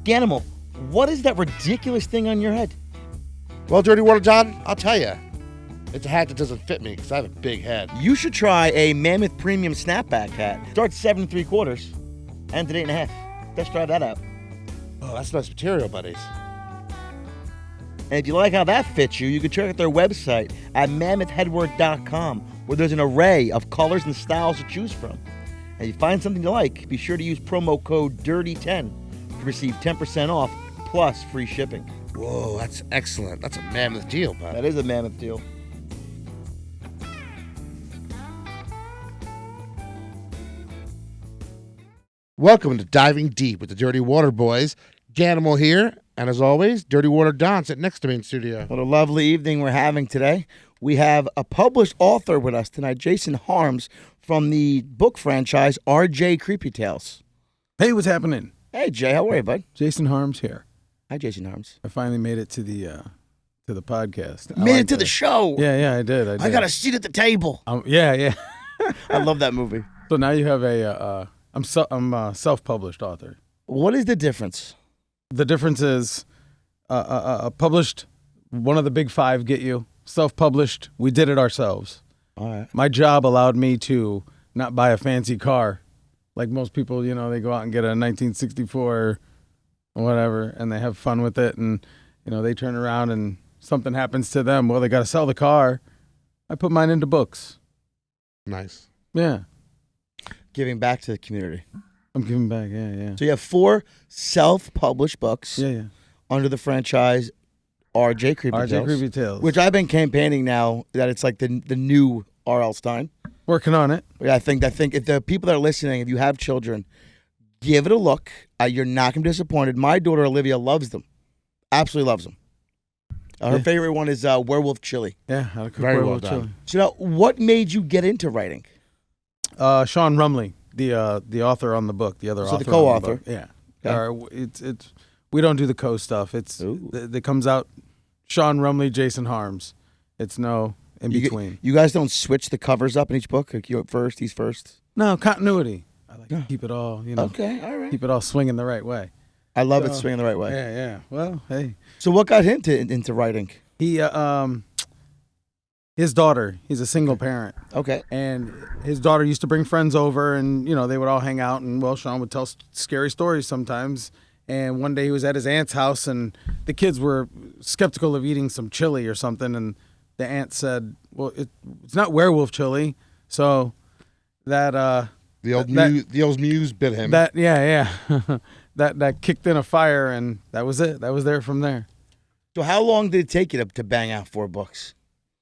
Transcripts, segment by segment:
Ganimal, what is that ridiculous thing on your head? Well, Dirty Water John, I'll tell you. It's a hat that doesn't fit me because I have a big head. You should try a Mammoth Premium Snapback hat. Starts 7 3/4, ends at 8 1/2. Let's try that out. Oh, that's nice material, buddies. And if you like how that fits you, you can check out their website at mammothheadwork.com, where there's an array of colors and styles to choose from. And if you find something you like, be sure to use promo code DIRTY10 to receive 10% off plus free shipping. Whoa, that's excellent. That's a mammoth deal, bud. That is a mammoth deal. Welcome to Diving Deep with the Dirty Water Boys. Ganimal here, and as always, Dirty Water Don sitting next to me in studio. What a lovely evening we're having today. We have a published author with us tonight, Jasin Harms, from the book franchise RJ Creepy Tales. Hey, what's happening? Hey, Jay, how are you, bud? Jasin Harms here. Hi, Jasin Harms. I finally made it to the podcast. Made it to the show. Yeah, I did. I got a seat at the table. Yeah. I love that movie. So now you have I'm a self-published author. What is the difference? The difference is published, one of the big five get you. Self-published, we did it ourselves. All right. My job allowed me to not buy a fancy car. Like most people, they go out and get a 1964 or whatever, and they have fun with it, and, they turn around and something happens to them. Well, they got to sell the car. I put mine into books. Nice. Yeah. Giving back to the community. I'm giving back, yeah. So you have 4 self-published books Yeah. under the franchise RJ Creepy Tales. RJ Creepy Tales. Which I've been campaigning now that it's like the new R.L. Stein. Working on it. Yeah, I think if the people that are listening, if you have children, give it a look. You're not going to be disappointed. My daughter Olivia loves them. Absolutely loves them. Her favorite one is Werewolf Chili. Yeah, how to cook Very werewolf well done. chili. So now, what made you get into writing? Sean Rumley, the author on the book, the other author. So the co-author. On the book. Yeah. Okay. It's we don't do the co-stuff. It comes out Sean Rumley, Jasin Harms. It's no in between. You guys don't switch the covers up in each book? Like you're first, he's first? No, continuity. I like to keep it all, Okay, all right. keep it all swinging the right way. I love it swinging the right way. Yeah. Well, hey. So what got him into writing? He his daughter, he's a single parent. Okay. And his daughter used to bring friends over, and, they would all hang out, and, Sean would tell scary stories sometimes. And one day he was at his aunt's house, and the kids were skeptical of eating some chili or something, and the aunt said, well, it's not werewolf chili. So that... The old muse bit him. That that kicked in a fire, and that was it. That was there from there. So how long did it take you to bang out 4 books?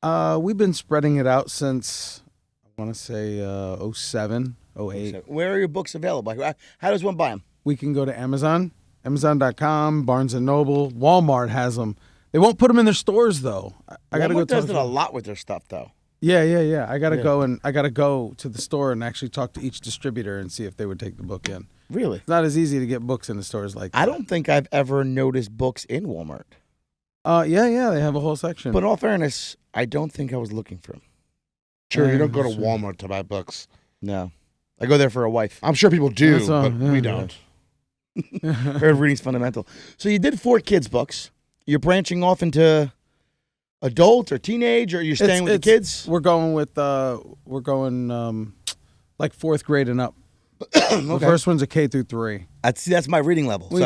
We've been spreading it out since, I want to say, 07, 08. Where are your books available? How does one buy them? We can go to Amazon, Amazon.com, Barnes & Noble. Walmart has them. They won't put them in their stores, though. I got to go. Walmart does it a lot with their stuff, though. Yeah. I got to go to the store and actually talk to each distributor and see if they would take the book in. Really? It's not as easy to get books in the stores like that. I don't think I've ever noticed books in Walmart. Yeah, they have a whole section. But in all fairness, I don't think I was looking for them. Sure, you don't go to Walmart to buy books. No. I go there for a wife. I'm sure people do, but we yeah. don't. Heard reading's fundamental. So you did 4 kids' books. You're branching off into adult or teenage, or you're staying with the kids? We're going with like 4th grade and up. The first one's a K through 3. That's my reading level. We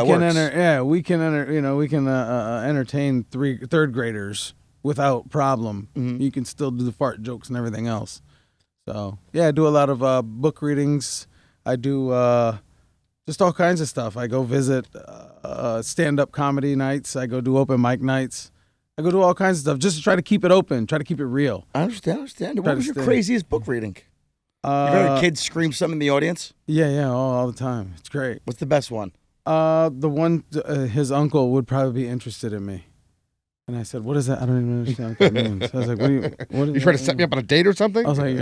can entertain 3rd graders without problem. Mm-hmm. You can still do the fart jokes and everything else. So I do a lot of book readings. I do just all kinds of stuff. I go visit stand-up comedy nights. I go do open mic nights. I go do all kinds of stuff just to try to keep it open, try to keep it real. I understand. What was your craziest book reading? You ever heard a kid scream something in the audience? Yeah, all the time. It's great. What's the best one? The one his uncle would probably be interested in me. And I said, what is that? I don't even understand what that means. I was like, what You trying to set me up on a date or something? I was like,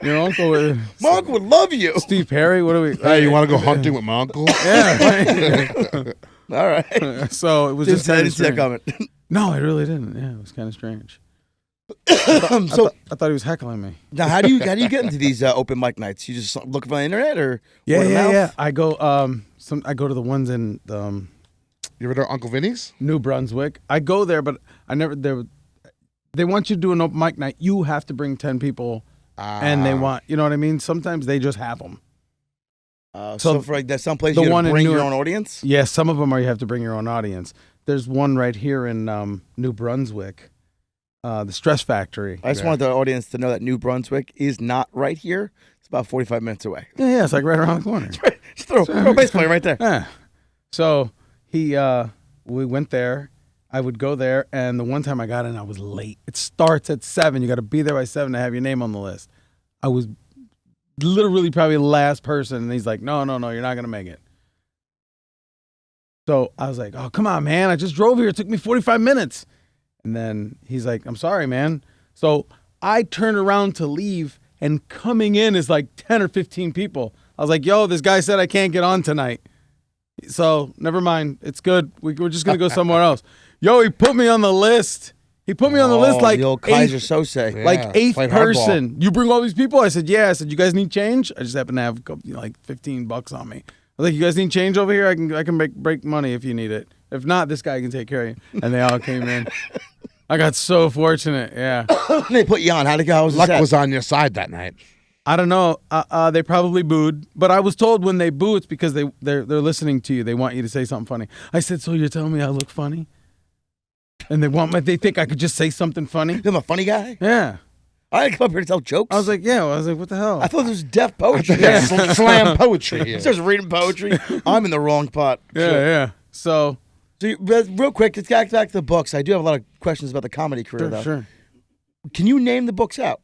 your uncle would... My uncle would love you. Steve Perry, what do we... Hey, you want to go hunting with my uncle? Yeah. All right. So it was Didn't just kind see of that strange. coming. No, I really didn't. Yeah, it was kind of strange. I thought he was heckling me. Now, how do you get into these open mic nights? You just looking for the internet or word of mouth? Yeah. I go I go to the ones in You ever know Uncle Vinny's? New Brunswick. I go there, but I never. They want you to do an open mic night. You have to bring 10 people, and they want, you know what I mean. Sometimes they just have them. So for like, there's some place the you one gotta in bring your Newark- own audience. Yeah, some of them are you have to bring your own audience. There's one right here in New Brunswick, the Stress Factory. I just wanted the audience to know that New Brunswick is not right here. It's about 45 minutes away. Yeah, it's like right around the corner. Just throw a base play right there. Yeah. So we went there. I would go there, and the one time I got in, I was late. It starts at 7. You got to be there by 7 to have your name on the list. I was literally probably the last person, and he's like, no, you're not going to make it. So I was like, oh, come on, man. I just drove here. It took me 45 minutes. And then he's like, I'm sorry, man. So I turned around to leave, and coming in is like 10 or 15 people. I was like, yo, this guy said I can't get on tonight. So never mind. It's good. We're just going to go somewhere else. Yo, he put me on the list. He put me on the list like the old Kaiser Sose. Yeah, like eighth played person. You bring all these people? I said, yeah. I said, you guys need change? I just happen to have like $15 on me. I was like, you guys need change over here? I can break money if you need it. If not, this guy can take care of you. And they all came in. I got so fortunate. Yeah. They put you on. How'd it go? How was the Luck set? was on your side that night. I don't know. They probably booed, but I was told when they boo, it's because they're listening to you. They want you to say something funny. I said, so you're telling me I look funny? And they think I could just say something funny? I'm a funny guy. Yeah. I didn't come up here to tell jokes. I was like, what the hell? I thought this was deaf poetry. Slam poetry here. Starts reading poetry. I'm in the wrong pot. Yeah. So Real quick, let's get back to the books. I do have a lot of questions about the comedy career, though. sure. Can you name the books out?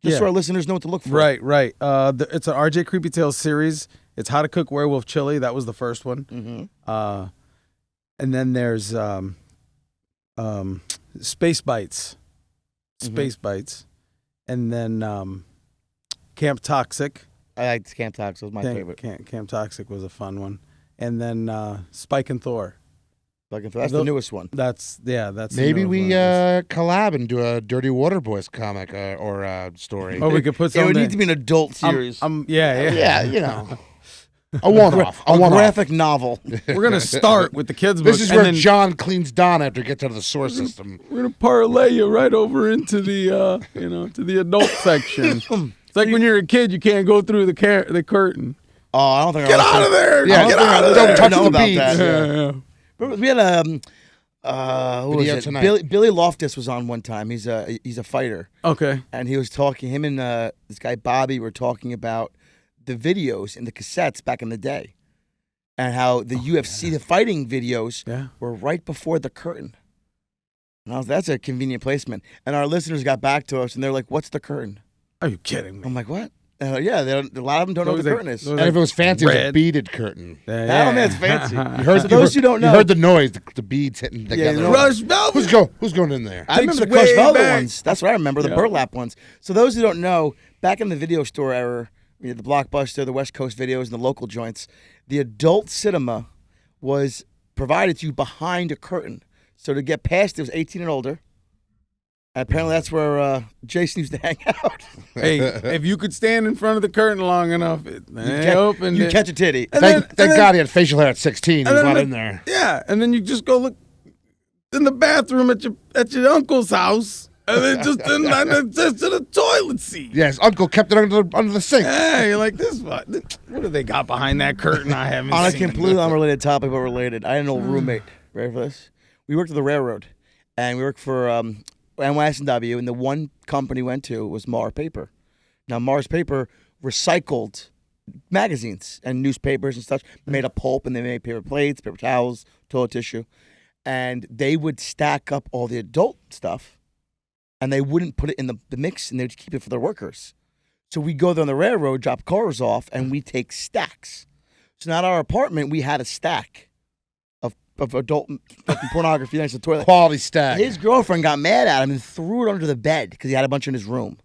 Just so Yeah. our listeners know what to look for. Right. It's an RJ Creepy Tales series. It's How to Cook Werewolf Chili. That was the first one. Mm-hmm. And then there's Space Bites. Space Bites. And then Camp Toxic. I liked Camp Toxic. It was my favorite. Camp Toxic was a fun one. And then Spike and Thor. That's the newest one. That's the Maybe newest we one. collab and do a Dirty Water Boys comic or story. Or we could put It something. would need to be an adult series. Yeah. Yeah, you know. A one-off. a one-off. graphic novel. We're gonna start with the kids' This book, is and where then John cleans Don after he gets out of the sewer system. we're gonna parlay you right over into the to the adult section. It's like when you're a kid, you can't go through the curtain. Oh, I don't think Get out of there! Yeah, Get don't out of don't there! touch know the about beads. that. Yeah. Remember, we had who was Video it? tonight. Billy Loftus was on one time. He's a fighter, Okay. and he was talking. Him and this guy Bobby were talking about the videos and the cassettes back in the day, and how the UFC, the fighting videos, were right before the curtain. And that's a convenient placement. And our listeners got back to us, and they're like, "What's the curtain?" Are you kidding me? I'm like, "What?" Yeah, a lot of them don't know what the curtain is. And if it was fancy, it was a Red. beaded curtain. I don't think it's fancy. For those who don't know, you heard the noise, the beads hitting together. you know- Rush Velvet. Who's going in there? I remember the Takes Crush way Velvet back. ones. That's what I remember, the Yeah. burlap ones. So those who don't know, back in the video store era, the Blockbuster, the West Coast videos, and the local joints, the adult cinema was provided to you behind a curtain. So to get past it was 18 and older. And apparently that's where Jason used to hang out. Hey, if you could stand in front of the curtain long enough, they opened You it. catch a titty. And Thank then- God he had facial hair at 16. He and was then not the- in there. Yeah, and then you just go look in the bathroom at your uncle's house, and then just to the toilet seat. Yes, Uncle kept it under the sink. Hey, you're like this. What do they got behind that curtain? I haven't On a seen. completely unrelated topic, but related. I had an old roommate. Ready for this? We worked at the railroad, and we worked for NYS&W, and the one company we went to was Mars Paper. Now, Mars Paper recycled magazines and newspapers and stuff, made a pulp, and they made paper plates, paper towels, toilet tissue, and they would stack up all the adult stuff, and they wouldn't put it in the mix, and they'd keep it for their workers. So we go there on the railroad, drop cars off, and we take stacks. So now at our apartment, we had a stack of adult fucking pornography next to the toilet. Quality stack. His girlfriend got mad at him and threw it under the bed because he had a bunch in his room.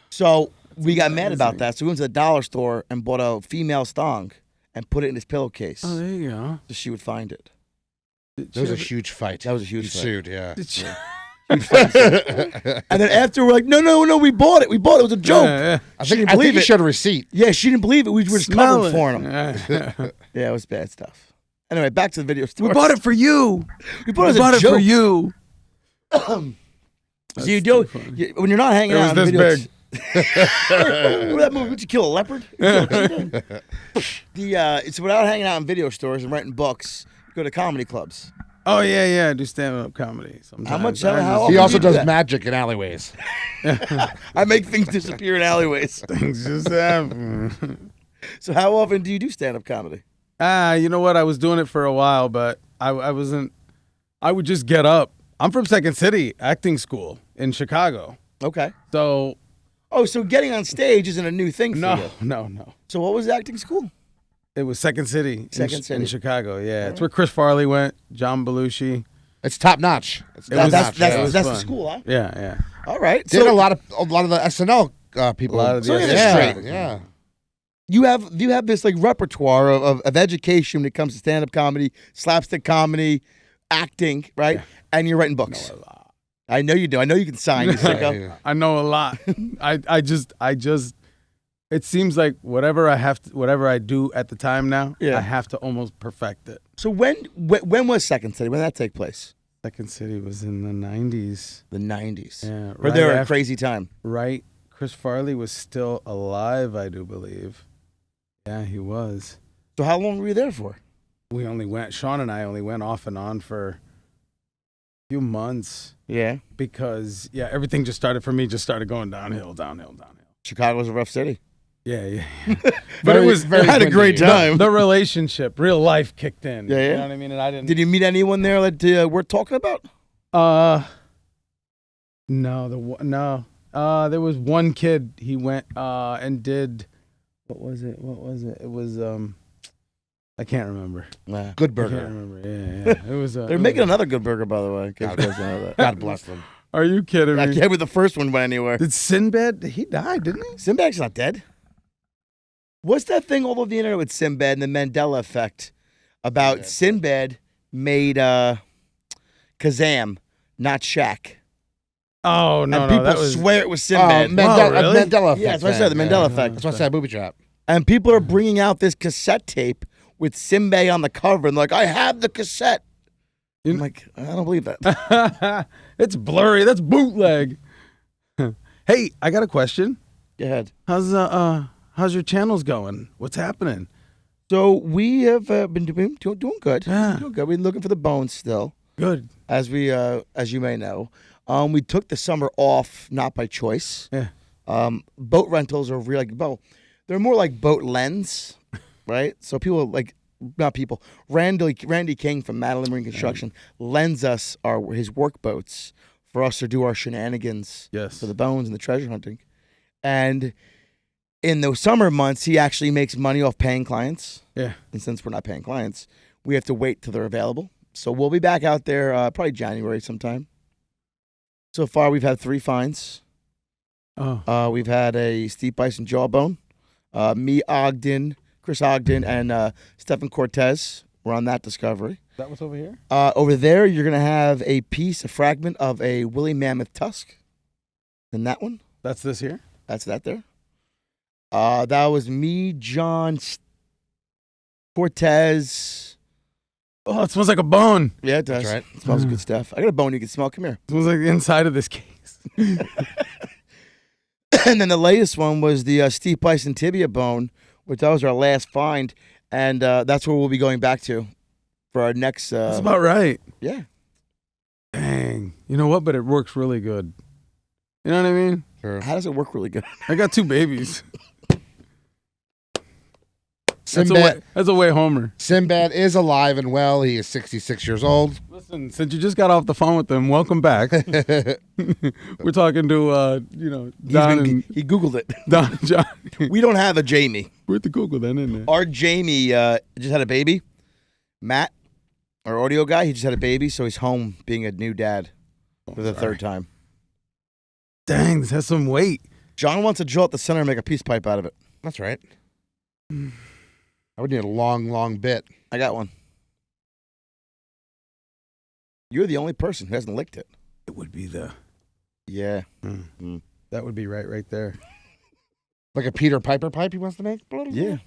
So we got mad about that. So we went to the dollar store and bought a female thong and put it in his pillowcase Oh, there you go. so she would find it. That was a huge fight. That was a huge He fight. sued, yeah. And then after we're like, no, we bought it. We bought it. It was a joke. Yeah. I She think didn't believe you it. showed a receipt. Yeah, she didn't believe it. We were just Smell covering it. for him. Yeah, it was bad stuff. Anyway, back to the video store. We bought it for you. We bought it for joke. you. So you do when you're not hanging It out. was in this videos- big. Remember that movie? Would you kill a leopard? You kill a cheetah? It's without hanging out in video stores and renting books. You go to comedy clubs. Oh yeah. I do stand-up comedy sometimes. How much- I how He often also do you do does that? magic in alleyways. I make things disappear in alleyways. things just happen. So how often do you do stand-up comedy? You know what? I was doing it for a while, but I wasn't. I would just get up. I'm from Second City acting school in Chicago. Okay. So So getting on stage isn't a new thing for you. no. So what was acting school? It was Second City. Second City. in Chicago. Yeah, it's where Chris Farley went. John Belushi. It's top notch. It's It was- That's yeah, it was the fun. school, huh? Yeah. All right. Did a lot of the SNL people. A lot of the yeah, SNL. yeah. You have this like repertoire of education when it comes to stand-up comedy, slapstick comedy, acting, right? Yeah. And you're writing books. I know you do. I know you can sign. You sicko. I know a lot. I just. It seems like whatever I do at the time now, Yeah. I have to almost perfect it. So when was Second City? When did that take place? Second City was in the 90s. The 90s. Yeah, Were there a after- crazy time? Right. Chris Farley was still alive, I do believe. Yeah, he was. So how long were you there for? Sean and I only went off and on for a few months Yeah. because, everything just started going downhill. Chicago's a rough city. Yeah. But it was, very I had a great windy. time. the relationship, real life kicked in. Yeah, yeah. You know what I mean? And I didn't. Did you meet anyone there that we're talking about? No. There was one kid. He went and did. What was it? It was I can't remember. Nah. Good I can't burger. remember. Yeah. It was. They're making another good burger, by the way. In case you guys know that. God bless them. Are you kidding I me? can't believe the first one went anywhere. Did Sinbad? He died, didn't he? Sinbad's not dead. What's that thing all over the internet with Sinbad and the Mandela effect about Sinbad made Kazam, not Shaq? Oh no, And people that was. swear it was Sinbad. really? Mandela effect. Yeah, that's what I said, the man. Mandela effect. That's why I said booby trap. And people are bringing out this cassette tape with Sinbad on the cover and like, I have the cassette. I'm like, I don't believe that. It's blurry. That's bootleg. Hey, I got a question. Go ahead. How's your channels going? What's happening? So we have been doing good. Yeah. Doing good. We're looking for the bones still, Good. as you may know. We took the summer off, not by choice. Yeah. Boat rentals are really they're more like boat lens, right? So people like, not people. Randy King from Madeline Marine Construction lends us his work boats for us to do our shenanigans Yes. for the bones and the treasure hunting. And in the summer months, he actually makes money off paying clients. Yeah. And since we're not paying clients, we have to wait till they're available. So we'll be back out there probably January sometime. So far, we've had 3 finds. Oh. We've had a Steve Bison jawbone. Me, Ogden, Chris Ogden, and Stephen Cortez were on that discovery. That was over here? Over there, you're going to have a fragment of a woolly mammoth tusk. And that one, That's this here? that's that there. That was me, John, Cortez. Oh, it smells like a bone. Yeah, it does. That's right. It smells good stuff. I got a bone you can smell. Come here. It smells like the inside of this case. And then the latest one was the Steve Bison tibia bone, which that was our last find. And that's where we'll be going back to for our next. That's about right. Yeah. Dang. You know what? But it works really good. You know what I mean? Sure. How does it work really good? I got 2 babies. Sinbad, That's a way Homer. Sinbad is alive and well. He is 66 years old. Listen, since you just got off the phone with them, welcome back. We're talking to, Don He Googled it. Don and John. We don't have a Jamie. We're at the Google then, isn't it? Our Jamie just had a baby. Matt, our audio guy, he just had a baby, so he's home being a new dad for the third time. Dang, this has some weight. John wants to drill out the center and make a peace pipe out of it. That's right. I would need a long, long bit. I got one. You're the only person who hasn't licked it. It would be the. Yeah. That would be right there. Like a Peter Piper pipe he wants to make? Yeah.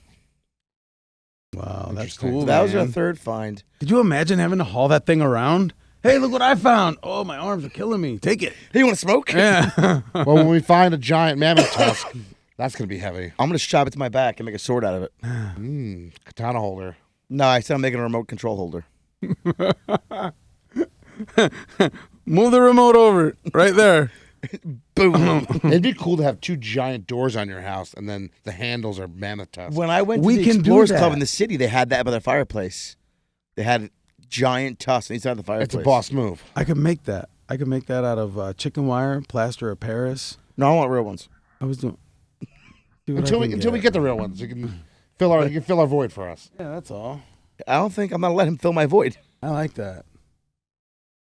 Wow, that's Interesting. cool. So that was our man. third find. Could you imagine having to haul that thing around? Hey, look what I found. Oh, my arms are killing me. Take it. Hey, you want to smoke? Yeah. Well, when we find a giant mammoth tusk, that's going to be heavy. I'm going to chop it to my back and make a sword out of it. Katana holder. No, I said I'm making a remote control holder. Move the remote over right there. Boom. It'd be cool to have two giant doors on your house, and then the handles are mammoth tusks. When I went to We the can do Explorers that. Club in the city, they had that by their fireplace. They had giant tusks inside the fireplace. It's a boss move. I could make that. I could make that out of chicken wire, plaster of Paris. No, I want real ones. I was doing. See what Until I we can until we get the real ones, you can fill our void for us. Yeah, that's all. I don't think I'm going to let him fill my void. I like that.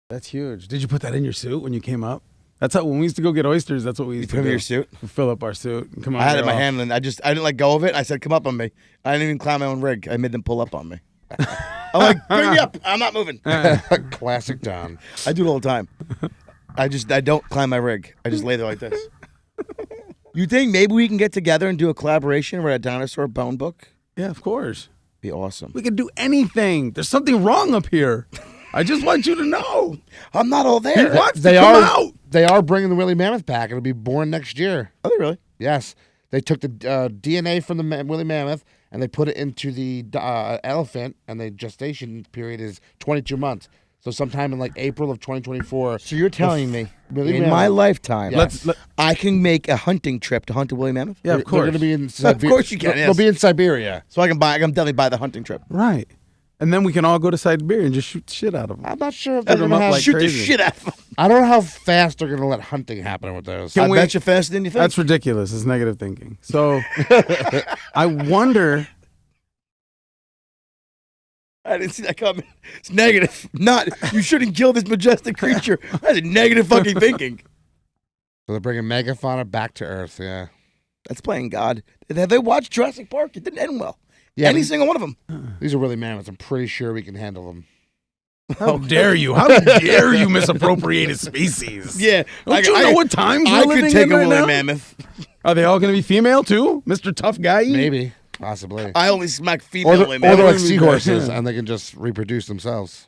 That's huge. Did you put that in your suit when you came up? That's how when we used to go get oysters. That's what we You used put to him do. in your suit. We'd fill up our suit and come on. I had it in my girl. hand, and I didn't let go of it. I said, come up on me. I didn't even climb my own rig. I made them pull up on me. I'm like, bring me up. I'm not moving. Classic Don. I do it all the time. I don't climb my rig. I just lay there like this. You think maybe we can get together and do a collaboration, write a dinosaur bone book? Yeah, of course. Be awesome. We could do anything. There's something wrong up here. I just want you to know. I'm not all there. What? They Come are out. they are bringing the Willie Mammoth back. It'll be born next year. Are they really? Yes, they took the DNA from the Willie Mammoth and they put it into the elephant, and the gestation period is 22 months. So sometime in like April of 2024. So you're telling me, Willie in Mammoth. my lifetime, Yes. I can make a hunting trip to hunt a woolly mammoth? Yeah, of They're course. going to be in Of Siberia. course you can, They'll yes. be in Siberia. So I can definitely buy the hunting trip. Right. And then we can all go to Siberia and just shoot the shit out of them. I'm not sure if Set they're them going to up have. like Shoot crazy. the shit out of them. I don't know how fast they're going to let hunting happen with those. Can I we- bet you faster than you think. That's ridiculous. It's negative thinking. So I wonder. I didn't see that coming. It's negative. Not, you shouldn't kill this majestic creature. That's a negative fucking thinking. So they're bringing megafauna back to Earth. Yeah. That's playing God. Have they watched Jurassic Park? It didn't end well. Yeah, Any but- single one of them. These are really mammoths. I'm pretty sure we can handle them. How dare you? How dare you misappropriate a species? Yeah. Don't you know what times we're I living could take in a right woolly now? mammoth. Are they all going to be female too, Mr. Tough Guy? Maybe, possibly. I only smack Or female they're, woolly or they're mammoths. like Mammoth. seahorses, Yeah. and they can just reproduce themselves.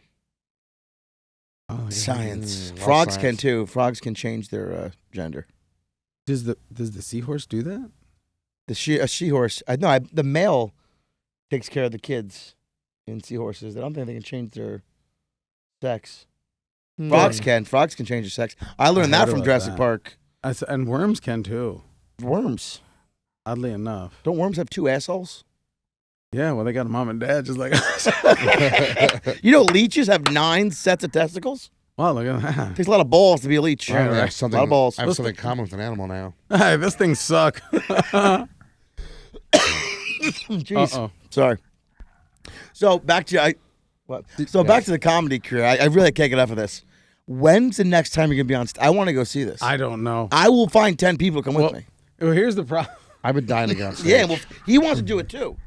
Oh, yeah. Science. all Frogs can science. too. Frogs can change their gender. Does the seahorse do that? A seahorse. The male takes care of the kids in seahorses. I don't think they can change their sex. Frogs can. Frogs can change their sex. I learned I that heard from about Jurassic that. Park. And worms can too. Worms. Oddly enough. Don't worms have two assholes? Yeah, well, they got a mom and dad just like us. You know, leeches have 9 sets of testicles. Wow, look at that. Takes a lot of balls to be a leech. I have A something, lot of balls. I have something in common with an animal now. Hey, this thing suck. Jeez. Uh-oh. Sorry. So back to back to the comedy career. I really can't get enough of this. When's the next time you're gonna be on? I want to go see this. I don't know. I will find 10 people to come with me. Well, here's the problem. I've been dying to get on stage. Yeah, well, he wants to do it too.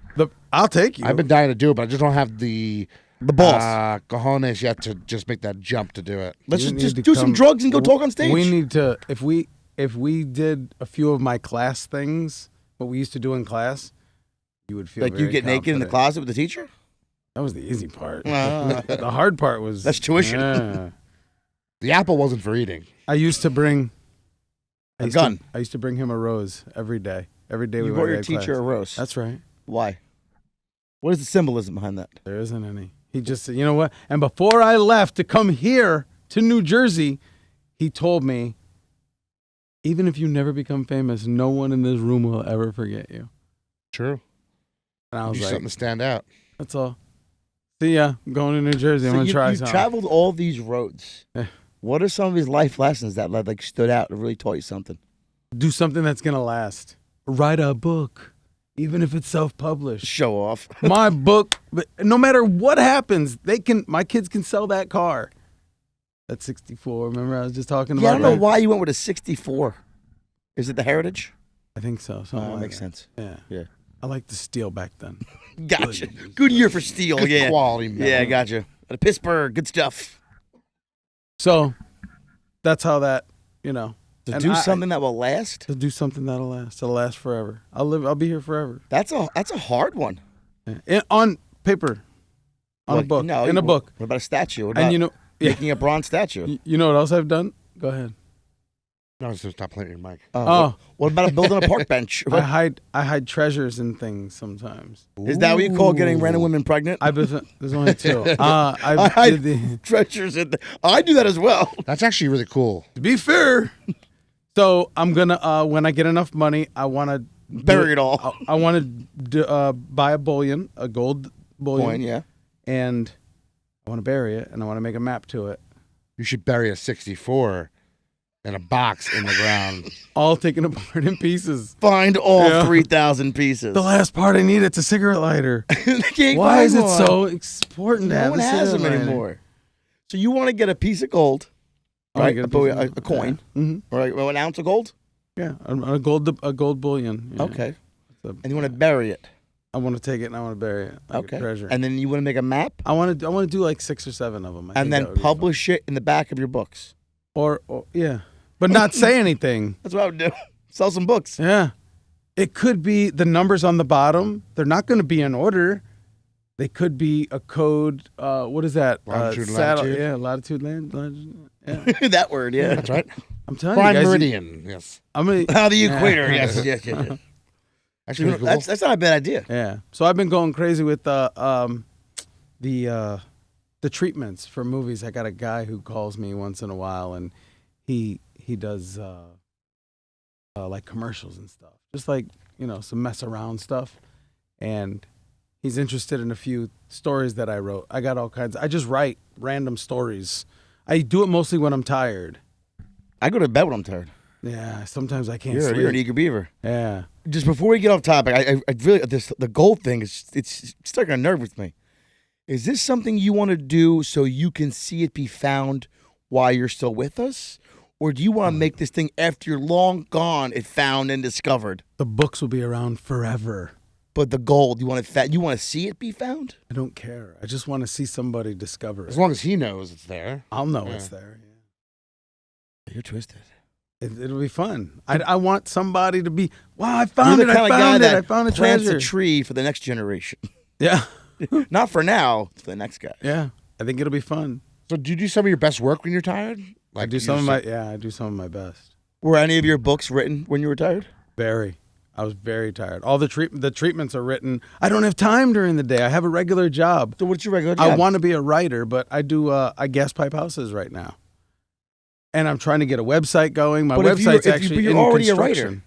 I'll take you. I've been dying to do it, but I just don't have the balls. cojones yet to just make that jump to do it. Let's You need just to do some come- drugs and go talk on stage. We need to if we did a few of my class things, what we used to do in class, you would feel like you very get naked in the confident. closet with the teacher. That was the easy part. Ah. The hard part was That's tuition. Yeah. The apple wasn't for eating. I used to bring A gun. I used to bring him a rose every day. Every day we You went brought to your that teacher class. a roast. That's right. Why? What is the symbolism behind that? There isn't any. He just said, you know what? And before I left to come here to New Jersey, he told me, even if you never become famous, no one in this room will ever forget you. True. And I was Do like, something to stand out. that's all. See ya. I'm going to New Jersey. I'm So going to try you something. traveled all these roads. Eh. What are some of his life lessons that like stood out and really taught you something? Do something that's going to last. Write a book, even if it's self-published. Show off. My book, but no matter what happens, my kids can sell that car. That's 64. Remember I was just talking Yeah, I about don't know that? why you went with a 64. Is it the Heritage? I think so. Something That like makes that. sense. Yeah. Yeah. I like to steal back then. Gotcha. Good year for steel. Good Yeah. quality metal. Yeah, gotcha. Pittsburgh, good stuff. So that's how that, you know. To And do something that will last. To do something that'll last. It'll last forever. I'll be here forever. That's a hard one. On paper. On a book. No, in a book. What about a statue? What And about you know, making a bronze statue? You know what else I've done? Go ahead. No, so stop playing your mic. What about building a park bench? I hide treasures in things sometimes. Is that what you call getting random women pregnant? There's only two. I hide treasures in I do that as well. That's actually really cool. To be fair, so I'm gonna when I get enough money, I want to bury it all. I want to buy a bullion, a gold bullion, Coin, yeah, and I want to bury it, and I want to make a map to it. You should bury a 64 in a box in the ground. All taken apart in pieces. Find all 3,000 pieces. The last part I need, it's a cigarette lighter. Why is it so important to have one a has cigarette them lighter? anymore. So you want to get a piece of gold, right? A coin, Mm-hmm. or an ounce of gold. Yeah, a gold bullion. Yeah. Okay. And you want to bury it. I want to take it and I want to bury it. Like a treasure. And then you want to make a map. I want to do like 6 or 7 of them. And then publish it in the back of your books. Or yeah, but not say anything. That's what I would do. Sell some books. Yeah, it could be the numbers on the bottom. They're not going to be in order. They could be a code. What is that? Latitude, latitude. Yeah, latitude, latitude. Yeah. That word. Yeah, that's right. I'm telling Prime you guys. meridian. Yes. The equator. Yes. Actually, really cool. That's not a bad idea. Yeah. So I've been going crazy with the treatments for movies. I got a guy who calls me once in a while, and he does like commercials and stuff, just like some mess around stuff, and he's interested in a few stories that I wrote. I got all kinds. I just write random stories. I do it mostly when I'm tired. I go to bed when I'm tired. Yeah, sometimes I can't sleep. You're an eager beaver. Yeah. Just before we get off topic, I really the gold thing it's starting to nerve with me. Is this something you want to do so you can see it be found while you're still with us? Or do you want to make this thing after you're long gone, it found and discovered? The books will be around forever. But the gold, you want to see it be found? I don't care. I just want to see somebody discover it. As long as he knows it's there. I'll know it's there. Yeah. You're twisted. It'll be fun. I want somebody to be, wow, I found it. I found it. I found a treasure. treasure. A tree for the next generation. Yeah. Not for now, for the next guy. Yeah. I think it'll be fun. So do you do some of your best work when you're tired? I do some of my best. Were any of your books written when you were tired? Very. I was very tired. All the treatments are written. I don't have time during the day. I have a regular job. So what's your regular job? I want to be a writer, but I do I gas pipe houses right now. And I'm trying to get a website going. My website's actually you're in already construction. A writer.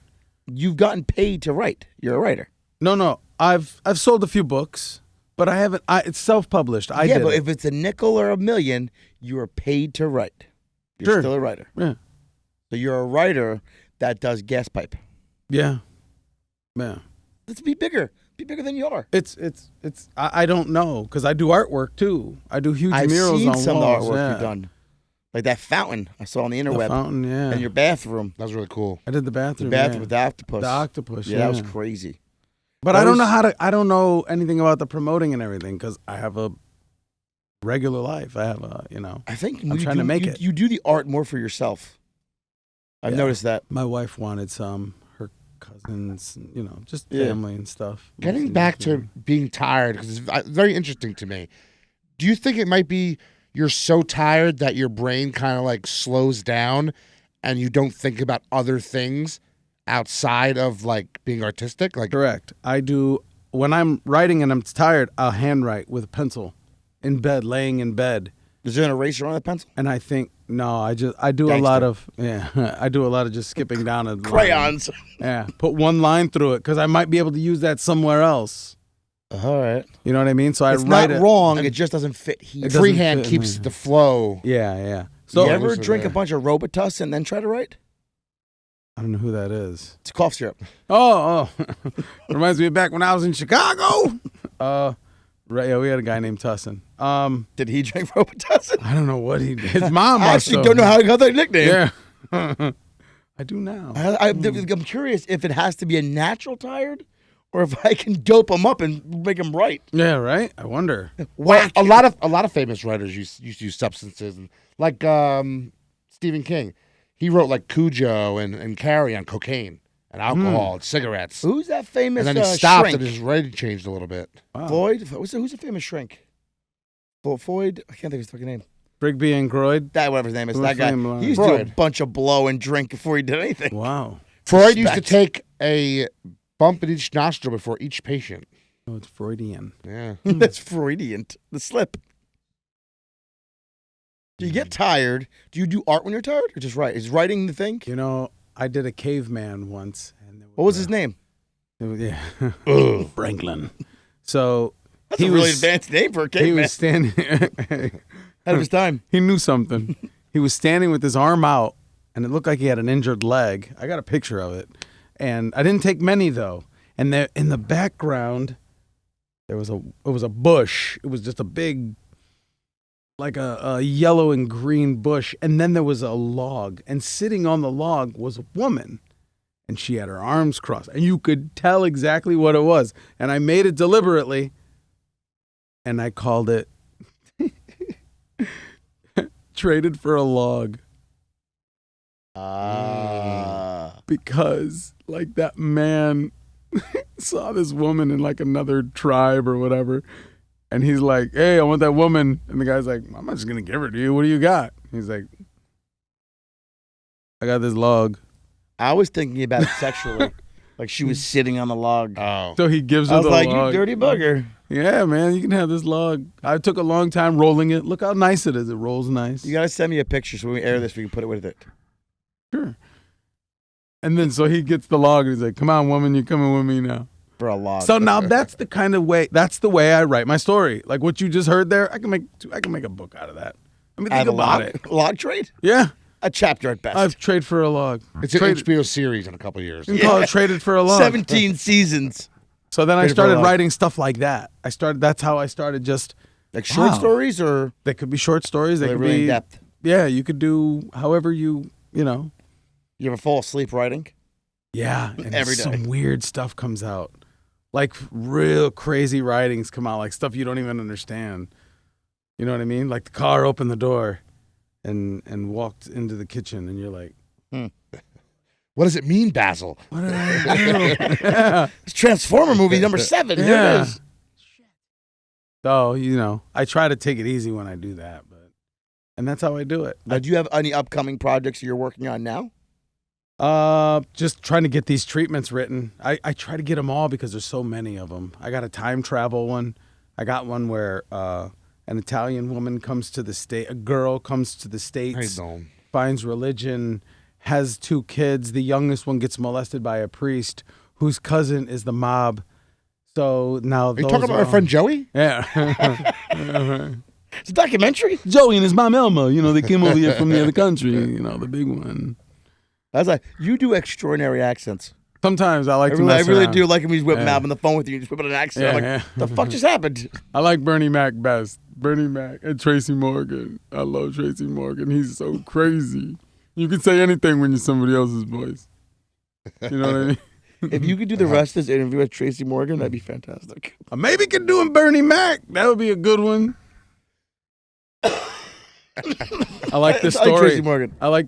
You've gotten paid to write. You're a writer. No. I've sold a few books, but I haven't. It's self-published. I did but it. if it's a nickel or a million, you are paid to write. You're still a writer. Yeah. So you're a writer that does gas pipe. Yeah. Yeah. Let's be bigger. Be bigger than you are. It's. I don't know because I do artwork too. I do huge murals I've seen on some walls. of the artwork you've done, like that fountain I saw on the interweb. The fountain, yeah. And your bathroom. That was really cool. I did the bathroom. The bathroom with the octopus. The octopus. Yeah, that was crazy. But I don't know how to. I don't know anything about the promoting and everything because I have a regular life. I have a. I think I'm trying to make it. You do the art more for yourself. I've noticed that. My wife wanted some. Her cousins, just family and stuff. Getting back to being tired, because it's very interesting to me. Do you think it might be you're so tired that your brain kind of like slows down and you don't think about other things outside of like being artistic? Like, correct. I do. When I'm writing and I'm tired, I'll handwrite with a pencil in bed, laying in bed. Is there an eraser on the pencil? And I think, no, I do a lot of, I do a lot of just skipping down a crayons. Yeah, put one line through it because I might be able to use that somewhere else. All right. You know what I mean? So it's write not wrong. It just doesn't fit here. Freehand keeps the flow. Yeah. So you ever drink a bunch of Robitussin and then try to write? I don't know who that is. It's cough syrup. Oh. Reminds me of back when I was in Chicago. Right, yeah, we had a guy named Tussin. Did he drink Robitussin? I don't know what he did. His mom I actually don't know how he got that nickname. Yeah. I do now. I'm curious if it has to be a natural tired or if I can dope him up and make him write. Yeah, right? I wonder. Well, a lot of famous writers used to use substances, and like Stephen King. He wrote like Cujo and Carrie on cocaine and alcohol and cigarettes. Who's that famous And then he stopped shrink? and his writing changed a little bit. Wow. Floyd? Who's the famous shrink? Floyd? I can't think of his fucking name. Brigby and Groyd. That, whatever his name is. Who's That guy. him, He used to do a Freud. bunch of blow and drink before he did anything. Wow. Freud used to Respect. take a bump in each nostril before each patient. Oh, it's Freudian. Yeah. That's Freudian. The slip. Do you get tired? Do you do art when you're tired or just write? Is writing the thing? You know, I did a caveman once. And What was his name? Yeah. Ugh. Franklin. So That's a really advanced name for a he caveman. was standing. Ahead of his time. He knew something. He was standing with his arm out, and it looked like he had an injured leg. I got a picture of it, and I didn't take many though. And there, in the background, it was a bush. It was just a big, like a yellow and green bush, and then there was a log, and sitting on the log was a woman, and she had her arms crossed, and you could tell exactly what it was. And I made it deliberately, and I called it Traded for a Log. Because like that man saw this woman in like another tribe or whatever, and he's like, "Hey, I want that woman," and the guy's like, "I'm not just gonna give her to you. What do you got?" He's like, "I got this log." I was thinking about it sexually. Like she was sitting on the log. Oh. So he gives her I was the like, log. you dirty bugger. Yeah, man, you can have this log. I took a long time rolling it. Look how nice it is. It rolls nice. You got to send me a picture so when we air this, we can put it with it. Sure. And then so he gets the log and he's like, "Come on, woman, you're coming with me now." For a log. So now that's the kind of way. That's the way I write my story. Like what you just heard there, I can make a book out of that. I mean, Out think of about log, it. log trade? Yeah, A chapter at best. I've traded for a log. It's an Traded- HBO series in a couple of years. You can call it traded for a log. 17 seasons. So then I Traded for a started log. writing stuff like that. That's how I started. Just Like short Wow. stories or they could be short stories. They are they could really be in depth? Yeah, you could do however you know. You ever fall asleep writing? Yeah, and Every day. some weird stuff comes out. Like real crazy writings come out, like stuff you don't even understand. You know what I mean? Like the car opened the door and walked into the kitchen, and you're like, What does it mean, Basil? "What did I do?" Yeah. It's Transformer movie number 7. Here Yeah. it is. So I try to take it easy when I do that, and that's how I do it. Now, do you have any upcoming projects you're working on now? Just trying to get these treatments written. I try to get them all because there's so many of them. I got a time travel one. I got one where an Italian woman comes to the state. A girl comes to the I States, don't. finds religion, has 2 kids. The youngest one gets molested by a priest whose cousin is the mob. So now Are you talking about our friend Joey? Yeah. It's a documentary. Joey and his mom Elma, they came over here from the other country, the big one. I was like, you do extraordinary accents. Sometimes I like I to really, I mess really around. do like him. He's whipping Yeah. out on the phone with you. Just whipping an accent. Yeah, I'm like, yeah. the fuck just happened? I like Bernie Mac best. Bernie Mac and Tracy Morgan. I love Tracy Morgan. He's so crazy. You can say anything when you're somebody else's voice. You know what I mean? If you could do the rest of this interview with Tracy Morgan, that'd be fantastic. I maybe could do a Bernie Mac. That would be a good one. I like the I like Tracy story. Morgan. I like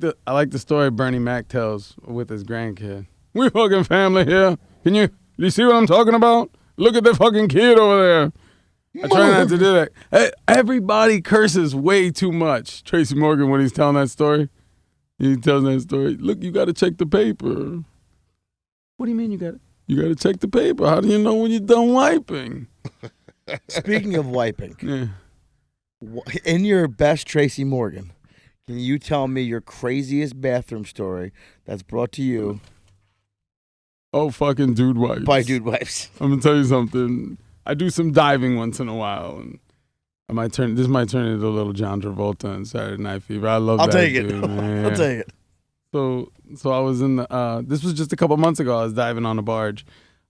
the story Bernie Mac tells with his grandkid. We fucking family here. Do you see what I'm talking about? Look at the fucking kid over there. I try not to do that. Hey, everybody curses way too much. Tracy Morgan, when he's telling that story, he tells that story. Look, you got to check the paper. What do you mean you got it? You got to check the paper. How do you know when you're done wiping? Speaking of wiping, Yeah. in your best Tracy Morgan, can you tell me your craziest bathroom story that's brought to you Oh, fucking dude wipes. by dude wipes? I'm gonna tell you something. I do some diving once in a while, and this might turn into a little John Travolta and Saturday Night Fever. I love I'll that take it. dude, man. I'll take it. So I was in the. This was just a couple months ago. I was diving on a barge.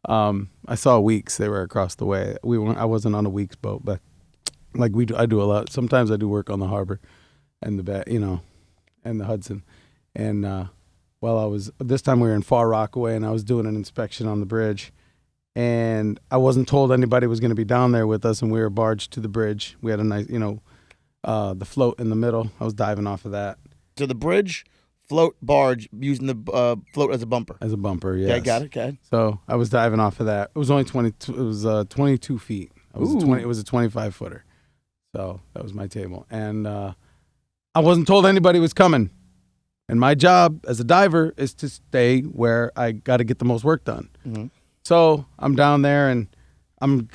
I saw Weeks. They were across the way. I wasn't on a Weeks boat, but like I do a lot. Sometimes I do work on the harbor, and and the Hudson, and this time we were in Far Rockaway, and I was doing an inspection on the bridge, and I wasn't told anybody was going to be down there with us, and we were barged to the bridge. We had a nice, the float in the middle. I was diving off of that. to the bridge, float, barge, using the float as a bumper. As a bumper, yes. Okay, got it. Okay. So I was diving off of that. It was only 22. It was 22 feet. It was a 25 footer. So that was my table, and I wasn't told anybody was coming. And my job as a diver is to stay where I got to get the most work done. Mm-hmm. So I'm down there, and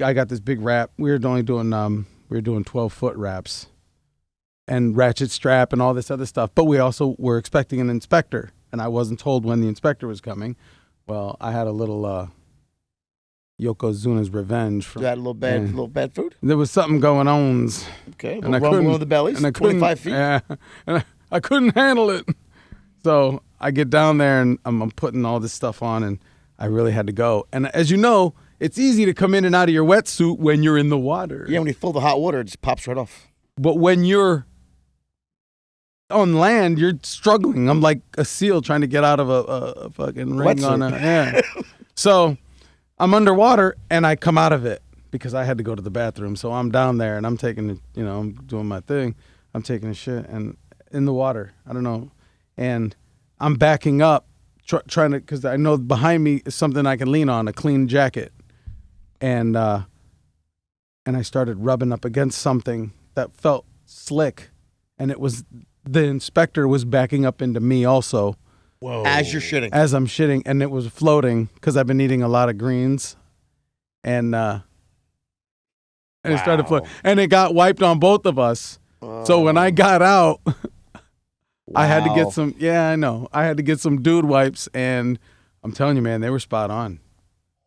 I got this big wrap. We were only doing 12-foot wraps, and ratchet strap and all this other stuff. But we also were expecting an inspector, and I wasn't told when the inspector was coming. Well, I had a little Yokozuna's revenge. You had a little bad food. There was something going on. Okay, And I rumble couldn't- of the bellies. and I couldn't- 25 feet. Yeah, and I couldn't handle it. So I get down there, and I'm putting all this stuff on, and I really had to go. And as you know, it's easy to come in and out of your wetsuit when you're in the water. Yeah, when you fill the hot water, it just pops right off. But when you're on land, you're struggling. I'm like a seal trying to get out of a fucking ring Wetsuit. on a yeah. So I'm underwater, and I come out of it because I had to go to the bathroom. So I'm down there, and I'm taking, I'm doing my thing. I'm taking a shit, and in the water, I don't know, and I'm backing up, trying to, because I know behind me is something I can lean on, a clean jacket, and I started rubbing up against something that felt slick, and it was the inspector was backing up into me also. Whoa. As you're shitting. As I'm shitting, and it was floating because I've been eating a lot of greens, and it started floating, and it got wiped on both of us. So when I got out, I had to get some. Yeah, I know. I had to get some dude wipes, and I'm telling you, man, they were spot on.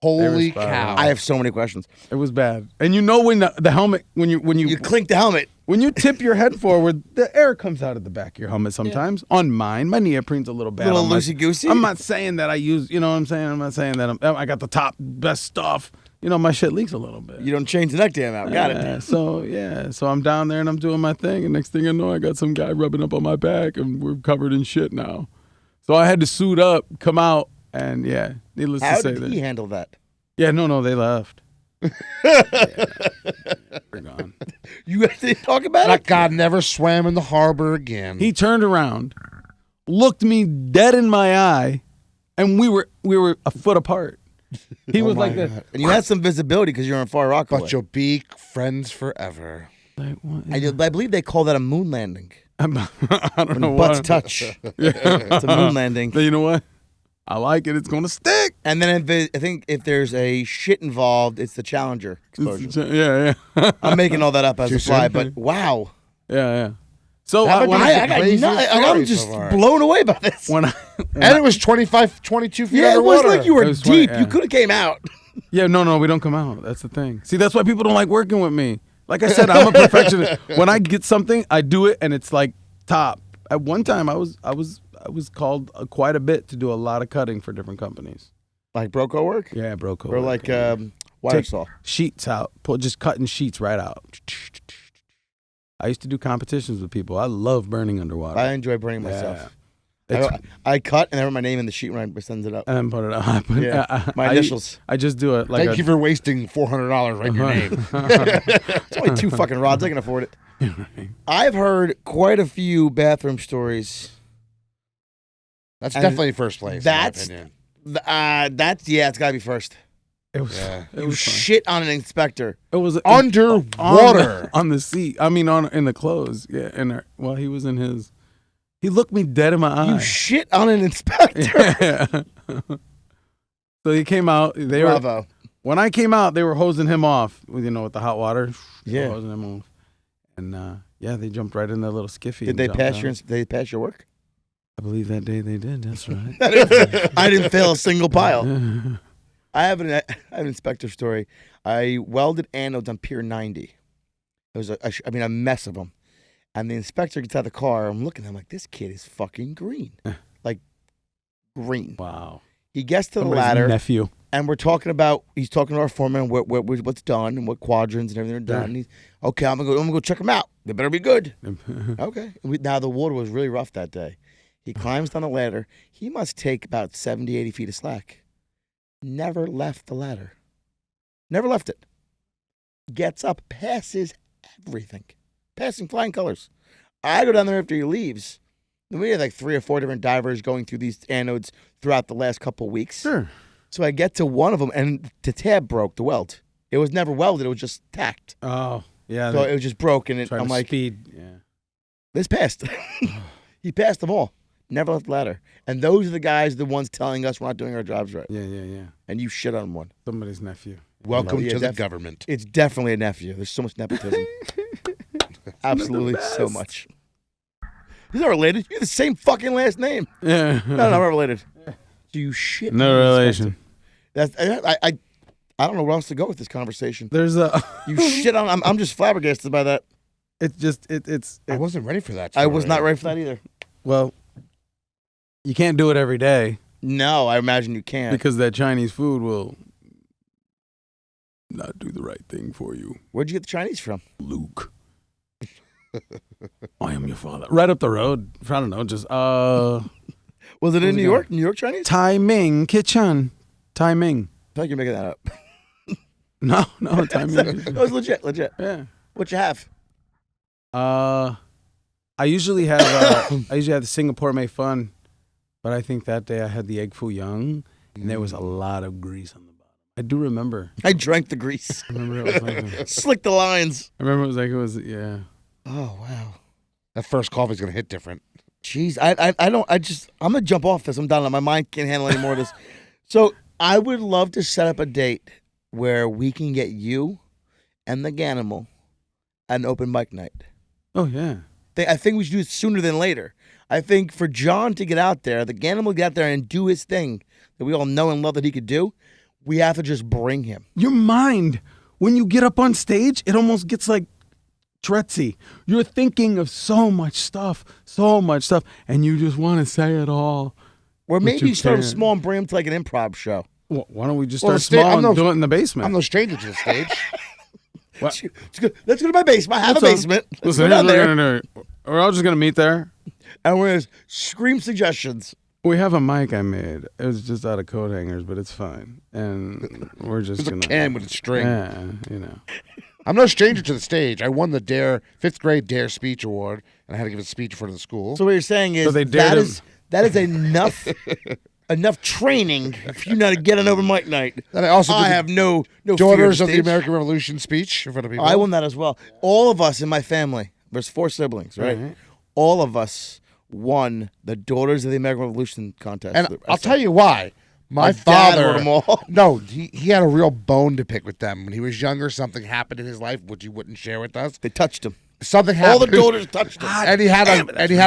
Holy spot cow. I have so many questions. It was bad, and when the helmet when you You clink the helmet. when you tip your head forward, the air comes out of the back of your helmet sometimes. On mine, my neoprene's a little bad. Little on my- loosey-goosey? I'm not saying that I use, you know what I'm saying? I'm not saying that I got the top best stuff. My shit leaks a little bit. You don't change the neck dam out. Got it. So I'm down there and I'm doing my thing, and next thing I know, I got some guy rubbing up on my back, and we're covered in shit now. So I had to suit up, come out, and yeah, needless How to say did that. he handle that? Yeah, no, they left. We're gone. You guys didn't talk about That it? guy never swam in the harbor again. He turned around, looked me dead in my eye, and we were a foot apart. He was like this. And you had some visibility because you're on Far Rockaway. But you'll be friends forever. Like, what? I believe they call that a moon landing. I don't When know butts what. touch. It's a moon landing. But you know what? I like it. It's gonna stick. And then I think if there's a shit involved, it's the Challenger explosion. Yeah. I'm making all that up as Too a fly, soon? but wow. Yeah. So That would when be I, I'm just blown away by this. when I And it was 22 feet Yeah, it was underwater. like you were It was 20, deep. yeah. You could have came out. yeah, no, we don't come out. That's the thing. See, that's why people don't like working with me. Like I said, I'm a perfectionist. When I get something, I do it, and it's like top. At one time, I was called quite a bit to do a lot of cutting for different companies. Like Broco work? Yeah, bro. Or like wire saw? Sheets out, just cutting sheets right out. I used to do competitions with people. I love burning underwater. I enjoy burning myself. It's- I cut and I wrent my name in the sheet when I send it up. and then put it on. Yeah, my initials. I just do it like Thank you for wasting $400 writing your name. It's only 2 fucking rods. I can afford it. I've heard quite a few bathroom stories. That's And definitely first place, that's- in my opinion. It's got to be first. It was. Yeah. It You was fun. shit on an inspector. It was Underwater. on the seat. I mean, in the clothes. Yeah, while he was in his. He looked me dead in my eye. You shit on an inspector. Yeah. So he came out. Bravo. When I came out, they were hosing him off. With the hot water. They were Yeah. hosing him off. And they jumped right in that little skiffy. Did and they jumped pass out. your? Did they pass your work? I believe that day they did. That's right. I didn't fail a single pile. I have an inspector story. I welded anodes on Pier 90. It was a mess of them. And the inspector gets out of the car. I'm looking. I'm like, this kid is fucking green, like green. Wow. He gets to the Somebody's ladder, nephew. and we're talking about. He's talking to our foreman what's done and what quadrants and everything are done. And he's, okay, I'm gonna go check them out. They better be good. Okay. Now the water was really rough that day. He climbs down the ladder. He must take about 70, 80 feet of slack. Never left the ladder. Never left it. Gets up, passes everything. Passing flying colors. I go down there after he leaves. We had like 3 or 4 different divers going through these anodes throughout the last couple of weeks. Sure. So I get to one of them, and the tab broke, the weld. It was never welded. It was just tacked. Oh, yeah. So it was just broke, and I'm like, speed. Yeah. this passed. He passed them all. Never left the ladder. And those are the ones telling us we're not doing our jobs right. Yeah. And you shit on one. Somebody's nephew. Welcome Yeah, to the government. It's definitely a nephew. There's so much nepotism. Absolutely so much. He's not related. You have the same fucking last name. Yeah. No, not related. So you shit. No relation. That's I don't know where else to go with this conversation. There's a. You shit on. I'm just flabbergasted by that. It's. I wasn't ready for that. I was story. not ready for that either. Well, you can't do it every day No, I imagine you can't. because that Chinese food will not do the right thing for you. Where'd you get the Chinese from? Luke. I am your father. Right up the road. I don't know. Just Was it in New York? New York Chinese? Tai Ming Kitchen. Tai Ming. I feel like you're making that up. No, Tai Ming. That was legit. Yeah. What you have? I usually have the Singapore Mei Fun, but I think that day I had the egg foo young, and there was a lot of grease on the bottom. I do remember. I drank the grease. I remember it was like Slick the lines. yeah. Oh wow. That first coffee's gonna hit different. Jeez, I'm gonna jump off this. I'm done. My mind can't handle any more of this. So I would love to set up a date where we can get you and the Ganimal an open mic night. Oh yeah. I think we should do it sooner than later. I think for John to get out there, the Ganimal get out there and do his thing that we all know and love that he could do, we have to just bring him. Your mind, when you get up on stage, it almost gets like Tourette's. You're thinking of so much stuff, and you just want to say it all. Or But maybe you start can't. small and bring him to like an improv show. Well, why don't we just Well, start small I'm and do it in the basement? I'm no stranger to the stage. What? Let's go to my basement. I have a basement. Let's Listen, go here's down what we're there. gonna do. We're all just gonna meet there. And we're going to scream suggestions. We have a mic I made. It was just out of coat hangers, but it's fine. And we're just There's a gonna can with a string. Yeah, you know. I'm no stranger to the stage. I won the fifth grade Dare Speech Award, and I had to give a speech in front of the school. So what you're saying is So they dared that is enough training for you not to get an open mic night. And I also did I the have no Daughters fear of the stage. American Revolution speech in front of people. I won that as well. All of us in my family, there's 4 siblings, right? Right. All of us won the Daughters of the American Revolution contest. And I'll tell you why. My dad father, wrote them all. no, he had a real bone to pick with them. When he was younger, something happened in his life which he wouldn't share with us. They touched him. Something All happened. the daughters touched him. and he had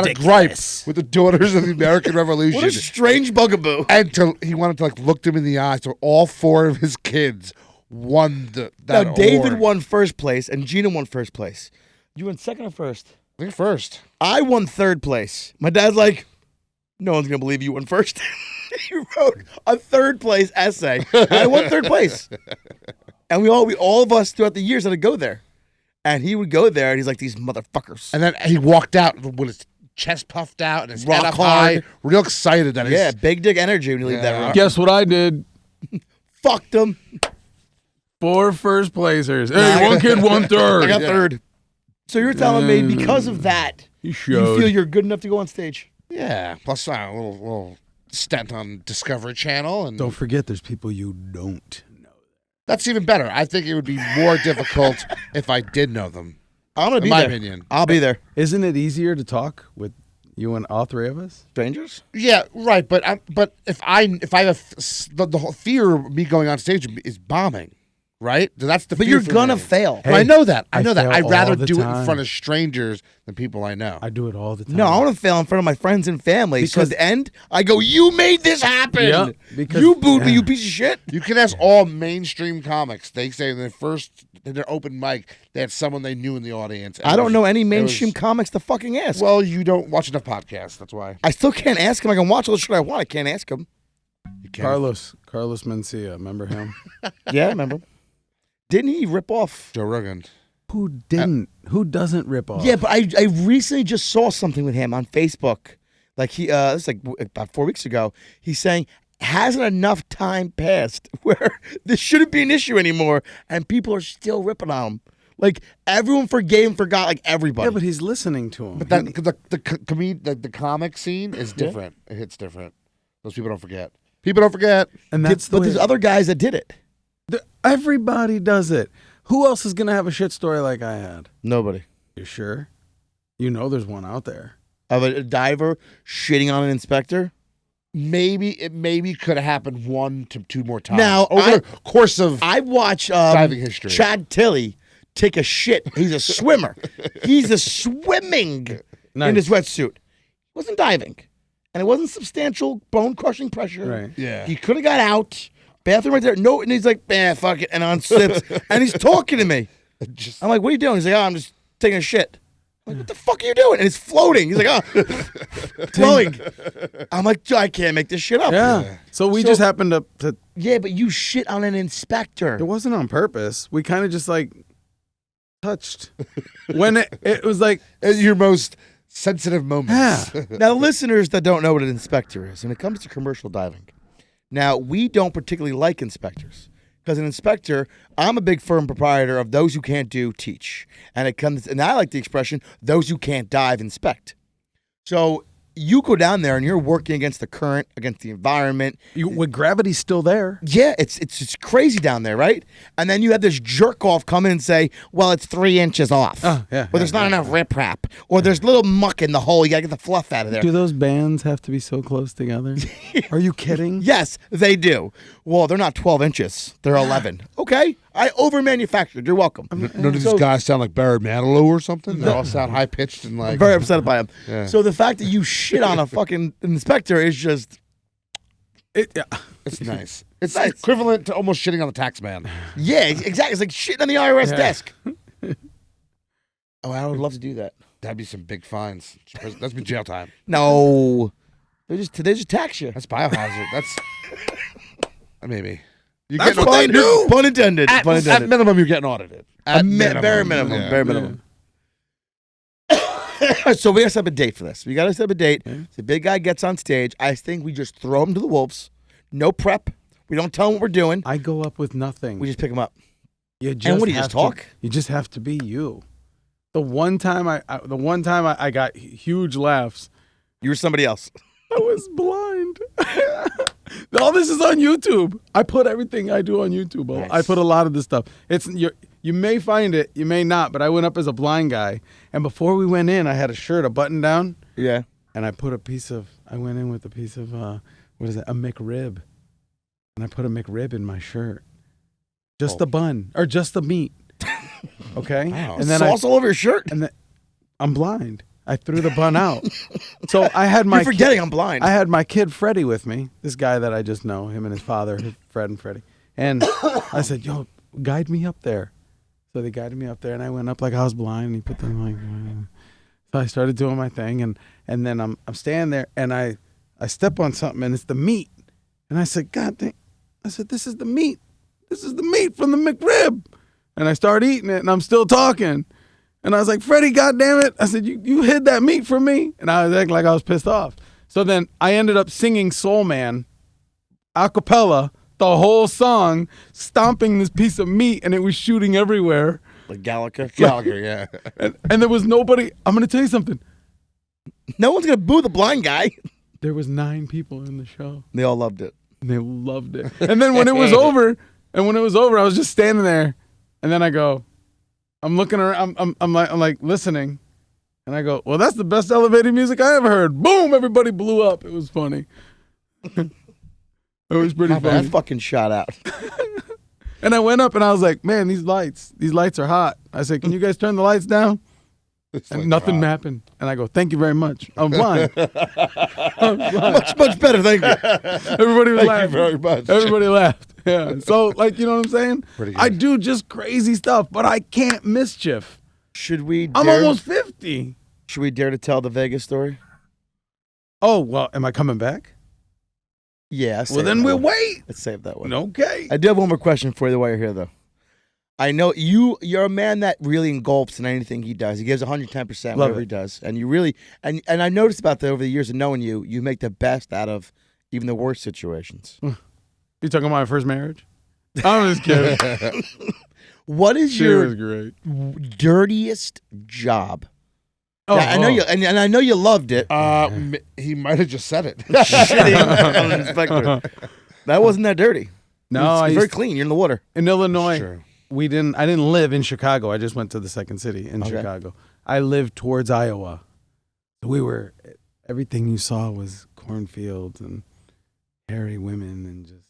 a gripe with the Daughters of the American Revolution. What a strange bugaboo. And he wanted to like look them in the eye. So all 4 of his kids won that Now, David award. won first place and Gina won first place. You won second or first? I think first. I won third place. My dad's like, no one's going to believe you won first. He wrote a third place essay. I won third place. And we all of us throughout the years had to go there. And he would go there and he's like, these motherfuckers. And then he walked out with his chest puffed out and his Rock head up hard. high, real excited that Yeah, his big dick energy when you leave that Yeah. room. Guess what I did? Fucked them. 4 first placers. Nah, Hey, one kid won third. I got third. So you're telling me because of that, You you showed. feel you're good enough to go on stage? Yeah, plus a little stint on Discovery Channel, and Don't forget, there's people you don't know. that's even better. I think it would be more difficult if I did know them. I'm going to In be my there. opinion. I'll be there. Isn't it easier to talk with you and all 3 of us? Strangers? Yeah, right. But if I have the whole fear of me going on stage is bombing, right? That's the. But fear you're for going to me. fail. Well, I know that. I I know that. fail I'd rather all the do it in time. front of strangers than people I know. I do it all the time. No, I want to fail in front of my friends and family. So at Because- the end, I go, you made this happen. Yep, because- you booed me, yeah. you piece of shit. You can ask all mainstream comics. They say in their open mic, they had someone they knew in the audience. and I it don't was- know any it mainstream was- comics to fucking ask. Well, you don't watch enough podcasts. That's why. I still can't ask him. I can watch all the shit I want. I can't ask him. You can't. Carlos Mencia, remember him? Yeah, I remember. Didn't he rip off? Joe Rogan. Who didn't? Who doesn't rip off? Yeah, but I recently just saw something with him on Facebook. Like he, it's like about 4 weeks ago. He's saying, hasn't enough time passed where this shouldn't be an issue anymore, and people are still ripping on him. Like everyone forgot like everybody. Yeah, but he's listening to him. But that the comic scene is different. It hits different. Those people don't forget. People don't forget. And that's the but way there's other guys that did it. everybody does it. Who else is gonna have a shit story like I had? Nobody. You sure? You know there's one out there. Of a diver shitting on an inspector. Maybe could have happened 1 to 2 more times. Now, over the course of I watched diving history. Chad Tilley take a shit. He's a swimmer. He's a swimming in his wetsuit. He wasn't diving. And it wasn't substantial bone-crushing pressure. Right. Yeah. He could have got out. Bathroom right there. No, and he's like, fuck it. And on sips. And he's talking to me. I'm like, what are you doing? He's like, I'm just taking a shit. I'm like, what the fuck are you doing? And it's floating. He's like, flowing. I'm like, I can't make this shit up. Yeah. So we just happened to. Yeah, but you shit on an inspector. It wasn't on purpose. We kind of just like touched when it was like At your most sensitive moments. Yeah. Now, listeners that don't know what an inspector is, when it comes to commercial diving, now we don't particularly like inspectors because an inspector, I'm a big firm proprietor of those who can't do teach, and I like the expression those who can't dive inspect. So you go down there and you're working against the current, against the environment. with gravity's still there. Yeah, it's crazy down there, right? And then you have this jerk off come in and say, well, it's 3 inches off. Oh, yeah, Or there's not enough riprap. Or there's little muck in the hole. You got to get the fluff out of there. Do those bands have to be so close together? Are you kidding? Yes, they do. Well, they're not 12 inches. They're 11. Okay. I over-manufactured. You're welcome. None of these guys sound like Barry Manilow or something. They all sound high-pitched and like... I'm very upset by him. Yeah. So the fact that you shit on a fucking inspector is just... It's nice. It's equivalent to almost shitting on the tax man. Yeah, exactly. It's like shitting on the IRS desk. Oh, I would love to do that. That'd be some big fines. That's be jail time. No. They just tax you. That's biohazard. That's... Maybe. That's what they do. Pun intended. At minimum, you're getting audited. Very minimum. Yeah. Very minimum. So we got to set up a date for this. We got to set up a date. Yeah. The big guy gets on stage. I think we just throw him to the wolves. No prep. We don't tell him what we're doing. I go up with nothing. We just pick him up. You just And what do you have just talk? You just have to be you. The one time I got huge laughs. You were somebody else. I was blind. All this is on YouTube. I put everything I do on YouTube. Nice. I put a lot of this stuff. You may find it, you may not, but I went up as a blind guy. And before we went in, I had a shirt, a button down, Yeah. and I went in with a piece of, a McRib. And I put a McRib in my shirt. Just the bun, or just the meat. Okay? Wow. And then Sauce all over your shirt. and then I'm blind. I threw the bun out. So I had my You're forgetting I'm blind. I had my kid Freddie with me, this guy that I just know, him and his father, Fred and Freddie. And I said, yo, guide me up there. So they guided me up there, and I went up like I was blind, and he put them like, so I started doing my thing, and then I'm standing there, and I step on something, and it's the meat. And I said, God dang, I said, this is the meat. This is the meat from the McRib. And I started eating it, and I'm still talking. And I was like, Freddie, goddamn it. I said, you hid that meat from me. And I was acting like I was pissed off. So then I ended up singing Soul Man a cappella, the whole song, stomping this piece of meat, and it was shooting everywhere. Like Gallagher. Gallagher, yeah. And there was nobody. I'm going to tell you something. No one's going to boo the blind guy. There was 9 people in the show. They all loved it. And they loved it. And then when it was over, I was just standing there. And then I go, I'm looking around, I'm like listening. And I go, well, that's the best elevator music I ever heard. Boom, everybody blew up. It was funny. It was pretty That funny. fucking shot out. And I went up and I was like, man, these lights are hot. I said, can you guys turn the lights down? And nothing happened. And I go, thank you very much. I'm blind. Much better, thank you. Everybody was Thank laughing. you very much. Everybody laughed. Yeah. So, like, you know what I'm saying? Pretty good. I do just crazy stuff, but I can't mischief. Should we I'm dare, almost 50. Should we dare to tell the Vegas story? Oh, well, am I coming back? Yeah. Well, then we'll wait. Let's save that one. Okay. I do have one more question for you while you're here, though. I know you're a man that really engulfs in anything he does. He gives 110% whatever he does. And you really, and I noticed about that over the years of knowing you, you make the best out of even the worst situations. You talking about my first marriage? I'm just kidding. What is She your was great. dirtiest job? Oh, I know you, and I know you loved it. He might have just said it. Shitting on an inspector. That wasn't that dirty. No, it's very clean. You're in the water. In Illinois, True. I didn't live in Chicago. I just went to the second city in Okay. Chicago. I lived towards Iowa. Everything you saw was cornfields and hairy women and just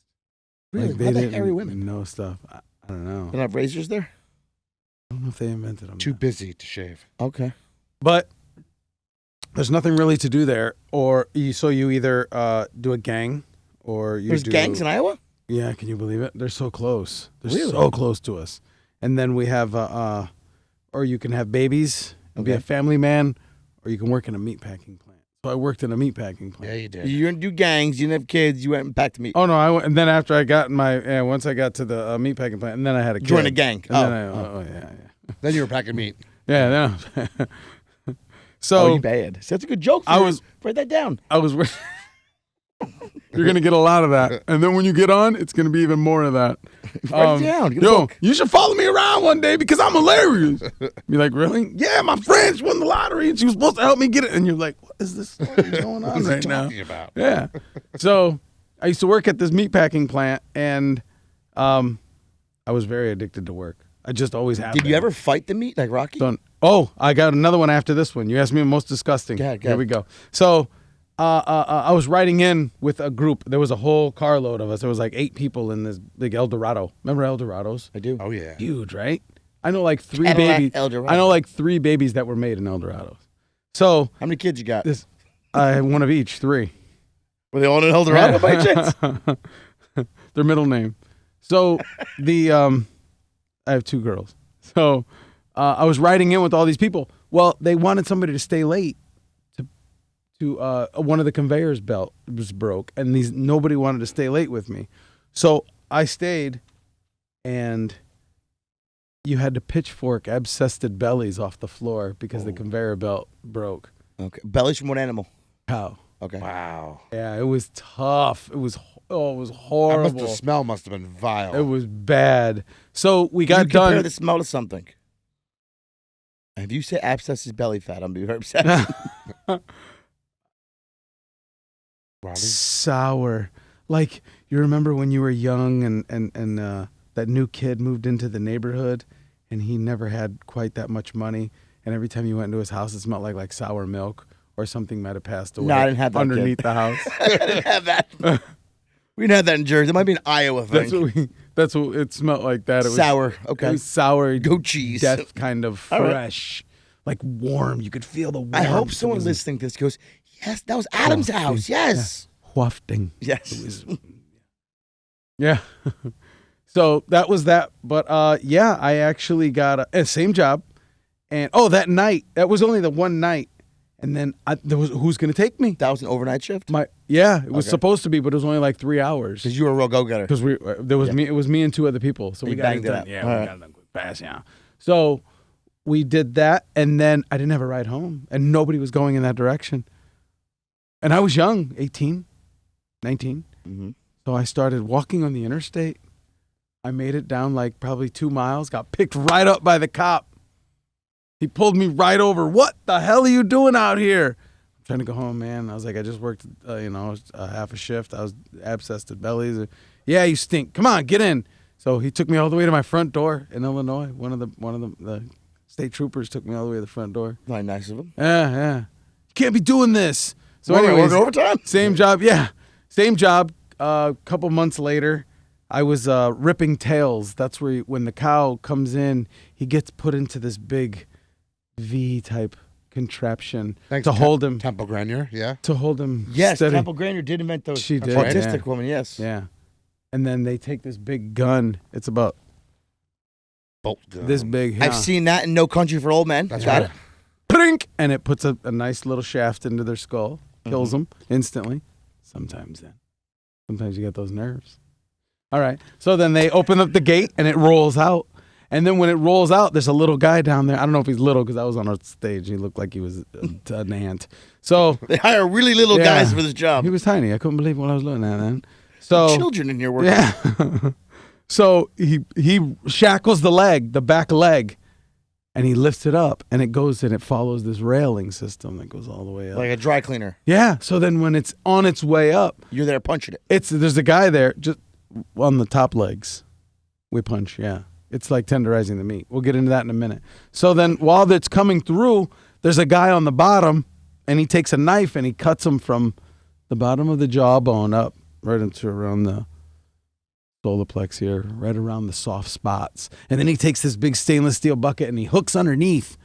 Really? they Why the didn't hairy women? know stuff. I don't know. Don't have razors there. I don't know if they invented them. Too busy to shave. Okay. But there's nothing really to do there, so you either do a gang or you There's do gangs in Iowa. Yeah, can you believe it? They're so close. They're Really? so close to us. And then we have or you can have babies and be a family man, or you can work in a meatpacking plant. So I worked in a meatpacking plant. Yeah, you did. You didn't do gangs. You didn't have kids. You went and packed meat. Oh no, I went, and then after I got once I got to the meatpacking plant, and then I had a kid. Join a gang. And then Then you were packing meat. yeah. So you bad. So that's a good joke. Write that down. I was. You're gonna get a lot of that, and then when you get on, it's gonna be even more of that. Write it down. Get a Yo, book. you should follow me around one day because I'm hilarious. Be like, really? Yeah, my friend, she won the lottery and she was supposed to help me get it. And you're like, what is this story going on right now? Talking about. Yeah. So I used to work at this meatpacking plant, and I was very addicted to work. I just always have. Did been. you ever fight the meat like Rocky? Oh, I got another one after this one. You asked me the most disgusting. Go ahead. Here we go. So I was riding in with a group. There was a whole carload of us. There was like 8 people in this big Eldorado. Remember Eldorados? I do. Oh, yeah. Huge, right? I know like 3 Cadillac babies. Eldorado. I know like 3 babies that were made in Eldorados. So How many kids you got? I had one of each, 3. Were they all in Eldorado by chance? Their middle name. So I have 2 girls. So I was riding in with all these people. Well, they wanted somebody to stay late. One of the conveyors belt was broke, and nobody wanted to stay late with me, so I stayed, and you had to pitchfork abscessed bellies off the floor because the conveyor belt broke. Okay. Bellies from what animal? Cow. Okay. Wow. Yeah, it was tough. It was horrible. The smell must have been vile. It was bad. So we Can got you compare done. the smell to something. If you say abscess is belly fat, I'm gonna be very upset. Robbie? Sour. Like, you remember when you were young and that new kid moved into the neighborhood and he never had quite that much money, and every time you went into his house it smelled like sour milk or something might have passed away. No, I didn't have that, underneath kid. the house. I didn't have that. We didn't have that in Jersey. It might be an Iowa thing. That's what it smelled like. That it was Sour. Okay. It was sour, Goat cheese. death kind of All right. fresh, like warm. You could feel the warmth. I hope It someone was listening to this goes, yes, that was Adam's house. Yes. wafting. Yes. Yeah. So that was that. But yeah, I actually got a same job. And that night, that was only the one night. And then there was who's going to take me? That was an overnight shift? It was Okay. supposed to be, but it was only like 3 hours. Because you were a real go-getter. Because it was me and 2 other people. So You we got banged it done. out. Yeah, All we right. got it done quick, fast. Yeah. So we did that, and then I didn't have a ride home, and nobody was going in that direction. And I was young, 18, 19. Mm-hmm. So I started walking on the interstate. I made it down like probably 2 miles, got picked right up by the cop. He pulled me right over. What the hell are you doing out here? I'm trying to go home, man. I was like, I just worked, half a shift. I was abscessed bellies. Yeah, you stink. Come on, get in. So he took me all the way to my front door in Illinois. One of the state troopers took me all the way to the front door. Not nice of him. Yeah. You can't be doing this. So What, anyways, working overtime? same job. Yeah, same job. A couple months later, I was ripping tails. That's where when the cow comes in, he gets put into this big V-type contraption to hold him. Temple Grenier, yeah. To hold him Yes, steady. Temple Grandeur did invent those. She did, Autistic yeah. woman, yes. Yeah. And then they take this big gun. It's about Bolt gun. this big. I've yeah. seen that in No Country for Old Men. That's Got right. it. Prink! And it puts a nice little shaft into their skull. Kills Mm-hmm. them instantly. Sometimes you get those nerves. All right. So then they open up the gate and it rolls out. And then when it rolls out, there's a little guy down there. I don't know if he's little because I was on our stage. He looked like he was an ant. So They hire really little Yeah. guys for this job. he was tiny. I couldn't believe what I was looking at then. So Children in here working. yeah. So he shackles the leg, the back leg, and he lifts it up, and it goes and it follows this railing system that goes all the way up. Like a dry cleaner. Yeah. So then when it's on its way up, You're there punching it. there's a guy there just on the top legs. We punch, yeah. It's like tenderizing the meat. We'll get into that in a minute. So then while it's coming through, there's a guy on the bottom, and he takes a knife and he cuts him from the bottom of the jawbone up right into around the solar plex here, right around the soft spots. And then he takes this big stainless steel bucket and he hooks underneath,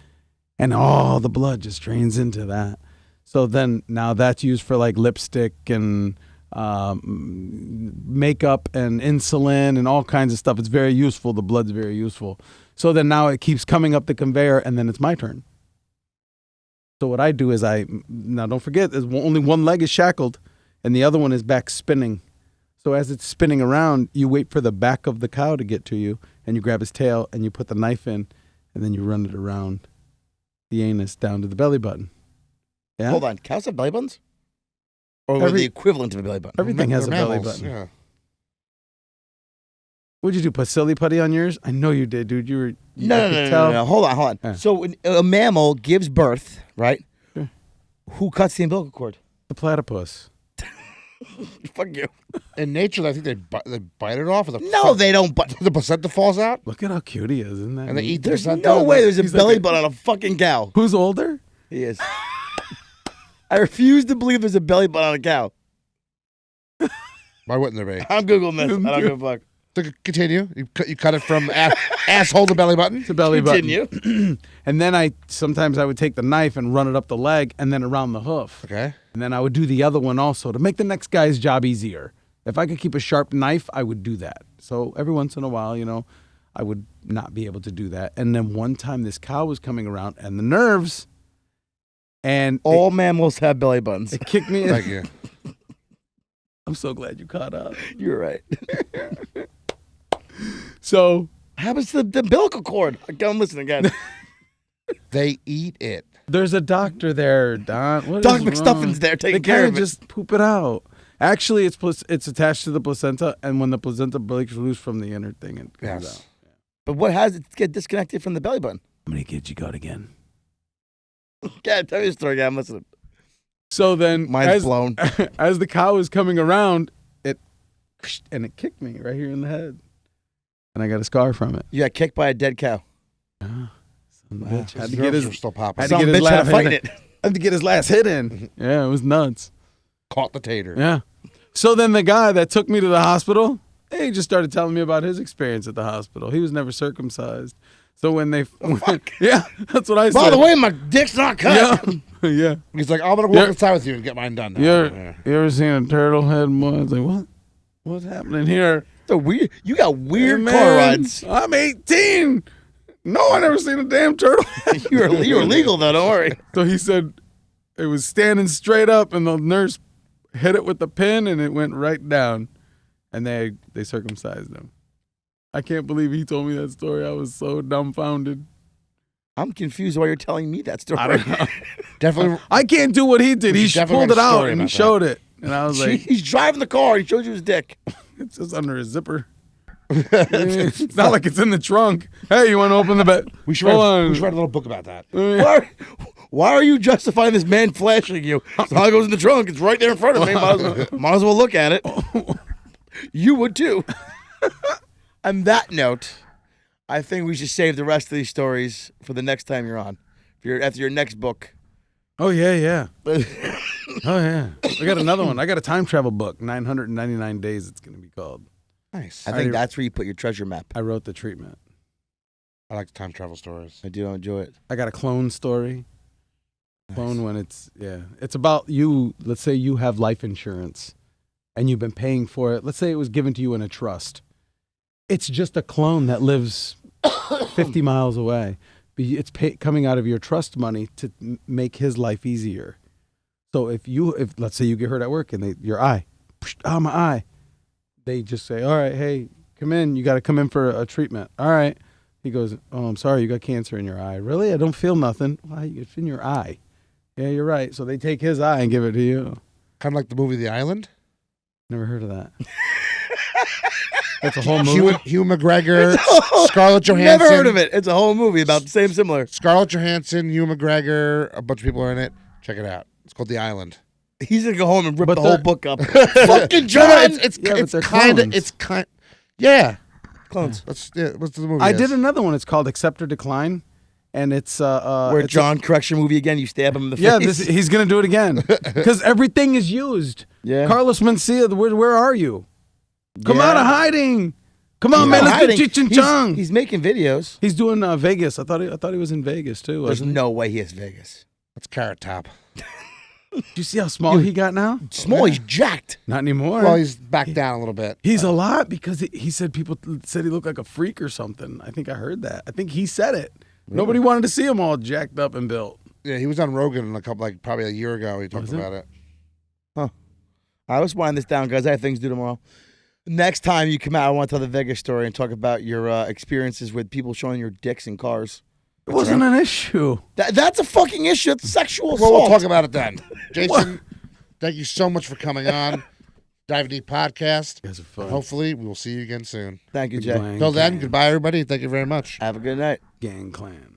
and all the blood just drains into that. So then now that's used for like lipstick and makeup and insulin and all kinds of stuff. It's very useful. The blood's very useful. So then now it keeps coming up the conveyor, and then it's my turn. So what I do is now don't forget, only one leg is shackled and the other one is back spinning. So as it's spinning around, you wait for the back of the cow to get to you, and you grab his tail and you put the knife in, and then you run it around the anus down to the belly button. Yeah. Hold on. Cows have belly buttons? Or the equivalent of a belly button? Everything has a belly button. Yeah. What'd you do? Put silly putty on yours? I know you did, dude. I could No. tell. Hold on. Yeah. So a mammal gives birth, right? Sure. Who cuts the umbilical cord? The platypus. Fuck you. In nature, I think they bite it off. Or No, they don't. But the placenta falls out, Look at how cute he is, isn't that? and they neat? eat the there's placenta. no way there's a He's belly like button on a fucking cow. Who's older? He is. I refuse to believe there's a belly button on a cow. Why wouldn't there be? I'm Googling this. I don't give a fuck. So continue. You cut it from asshole to belly button. To belly Continue. button. And then sometimes I would take the knife and run it up the leg and then around the hoof. Okay. And then I would do the other one also to make the next guy's job easier. If I could keep a sharp knife, I would do that. So every once in a while, I would not be able to do that. And then one time this cow was coming around and the nerves, and All mammals have belly buttons. it kicked me in. Thank you. I'm so glad you caught up. You're right. So What happens to the umbilical cord? I'm listening again. They eat it. there's a doctor there, Don. What Doc is McStuffin's wrong? there taking They care kinda of it. just poop it out. Actually, it's attached to the placenta, and when the placenta breaks loose from the inner thing, it comes Yes. out. But what has it get disconnected from the belly button? How many kids you got again? God, tell me the story again. I'm listening. So then, Mine's blown. as the cow was coming around, it kicked me right here in the head, and I got a scar from it. You got kicked by a dead cow. Son of a Wow. bitch. Had His to get nerves his are still popping. had to Some get his bitch had last to fight hit it. had to get his last hit in. Yeah, it was nuts. Caught the tater. Yeah. So then the guy that took me to the hospital, he just started telling me about his experience at the hospital. He was never circumcised. So when they yeah, that's what I said. By the way, my dick's not cut. Yeah. Yeah. He's like, I'm gonna walk inside with you and get mine done now. You ever seen a turtle head more? I was like, what? What's happening here? So weird. You got weird Hey, car man, rides. I'm 18. No, I never seen a damn turtle. You're legal though. Don't worry. So he said it was standing straight up, and the nurse hit it with the pin, and it went right down, and they circumcised him. I can't believe he told me that story. I was so dumbfounded. I'm confused why you're telling me that story. I don't know. Definitely. I can't do what he did. We He should definitely pulled it write a out story and he about that. showed it, and I was like, He's driving the car. He shows you his dick. it's just under his zipper. It's not like it's in the trunk. Hey, you want to open the bed? We should, write, Hold on. we should write a little book about that. Why are you justifying this man flashing you? So it goes in the trunk. It's right there in front of me. Might as well look at it. You would too. On that note, I think we should save the rest of these stories for the next time you're on. After your next book. Oh yeah. Oh yeah. I got another one. I got a time travel book. 999 Days. It's gonna be called. Nice. I think that's where you put your treasure map. I wrote the treatment. I like time travel stories. I do enjoy it. I got a clone story. Clone when it's about you. Let's say you have life insurance, and you've been paying for it. Let's say it was given to you in a trust. It's just a clone that lives 50 miles away. It's coming out of your trust money to make his life easier. So if let's say you get hurt at work and your eye, my eye, they just say, all right, hey, come in. You got to come in for a treatment. All right. He goes, oh, I'm sorry, you got cancer in your eye. Really? I don't feel nothing. Why? It's in your eye. Yeah, you're right. So they take his eye and give it to you. Kind of like the movie The Island. Never heard of that. That's a whole movie. Hugh McGregor, Scarlett Johansson. Never heard of it. It's a whole movie about the same similar. Scarlett Johansson, Hugh McGregor, a bunch of people are in it. Check it out. It's called The Island. He's gonna go home and rip But the whole they're- book up. Fucking John. No, it's Yeah, but it's they're kind of clones. it's kind. Yeah, Clones. what's the movie? I is? did another one. It's called Accept or Decline, and it's Where it's John corrects your movie again, you stab him in the yeah, face. he's gonna do it again because everything is used. Yeah. Carlos Mencia, where are you? Come Yeah. out of hiding! Come on, He's man, not let's do hiding. Cheech and He's- Chong. He's making videos. He's doing Vegas. I thought he was in Vegas too. There's wasn't he? no way he has Vegas. That's Carrot Top. Do you see how small he got now? Small, he's jacked. Not anymore. Well, he's back down a little bit. He's a lot because he said people said he looked like a freak or something. I think I heard that. I think he said it. Nobody wanted to see him all jacked up and built. Yeah, he was on Rogan probably a year ago. He talked Was it? about it. All right, let's wind this down, guys. I have things to do tomorrow. Next time you come out, I want to tell the Vegas story and talk about your experiences with people showing your dicks in cars. It wasn't an issue. That's a fucking issue. It's sexual assault. Well, we'll talk about it then. Jason, thank you so much for coming on. Dive Deep Podcast. You guys are fun. Hopefully, we will see you again soon. Thank you, Jay. Gang Till then, clan. goodbye, everybody. Thank you very much. Have a good night. Gang clan.